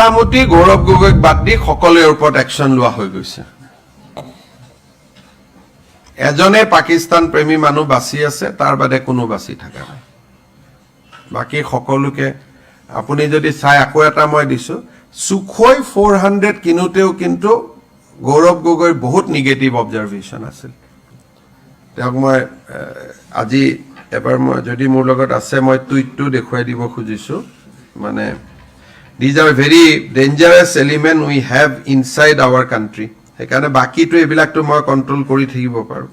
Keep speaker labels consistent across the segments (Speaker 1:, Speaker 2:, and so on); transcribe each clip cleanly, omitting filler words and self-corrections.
Speaker 1: মোটামুটি গৌৰৱ গগৈক বাদ দি সকলোৰে ওপৰত একশ্যন লোৱা হৈ গৈছে এজনে পাকিস্তান প্ৰেমী মানুহ বাছি আছে তাৰ বাদে কোনো বাছি থকা নাই বাকি সকলোকে আপুনি যদি চাই আকৌ এটা মই দিছো সুখোই 400 কিনুতেও কিন্তু গৌৰৱ গগৈৰ বহুত নিগেটিভ অবজাৰভেশন আছিল তেওঁক মই আজি এবাৰ মই যদি মোৰ লগত আছে মই টুইটটো দেখুৱাই দিব খুজিছো মানে these are very dangerous element we have inside our country সেইকাৰণে বাকিটো এবিলাকটো মই কন্ট্ৰোল কৰি থাকিব পাৰো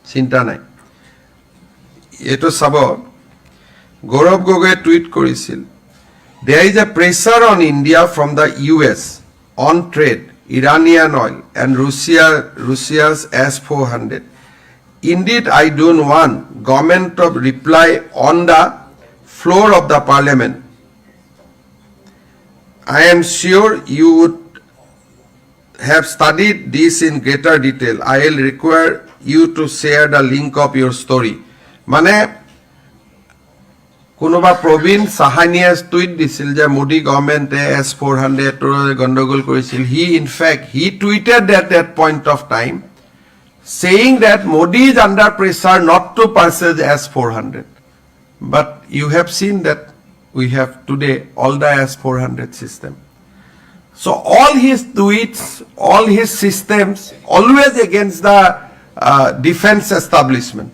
Speaker 1: চিন্তা নাই এটো চাব গৌৰৱ গগৈ টুইট কৰিছিল there is a pressure on India from the US on trade Iranian oil and Russia's S-400 indeed I don't want government to reply on the floor of the parliament I am sure you would have studied this in greater detail. I will require you to share the link of your story. মানে কোনোবা প্ৰবীণ সাহানিয়ে tweet দিছিল যে Modi গভৰ্ণমেণ্টে S-400 গণ্ডগোল কৰিছিল he tweeted at that point of time saying that Modi is under pressure not to purchase S-400 but you have seen that we have today all the S-400 system. So all his tweets, all his systems, always against the defense establishment.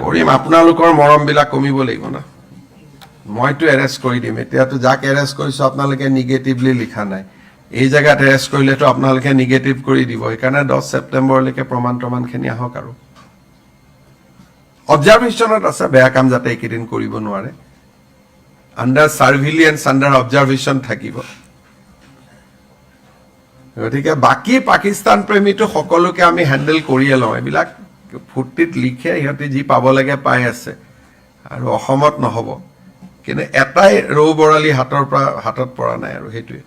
Speaker 1: কৰিম আপোনালোকৰ মৰম বিলাক কমিব লাগিব না মইতো arrest কৰি দিম এতিয়াতো যাক এৰেষ্ট কৰিছো আপোনালোকে নিগেটিভলি লিখা নাই এই জায়গাত এৰেষ্ট কৰিলেতো আপোনালোকে নিগেটিভ কৰি দিব এইকাৰণে 10 ছেপ্টেম্বৰলৈকে প্ৰমাণখিনি আহক আৰু অবজাৰভেশনত আছে বেয়া কাম যাতে একেদিন কৰিব নোৱাৰে আন্ডাৰ সাৰ্ভিলিয়েন্স আন্ডাৰ অবজাৰভেশন থাকিব গতিকে বাকি পাকিস্তান প্ৰেমীটো সকলোকে আমি হ্যান্ডেল কৰিয়ে লওঁ এবিলাক ফুটিত লিখে ইহঁতে যি পাব লাগে পাই আছে আৰু অসমত নহব কিন্তু এটাই ৰৌ বৰালি হাতত পৰা নাই আৰু হেতুৱে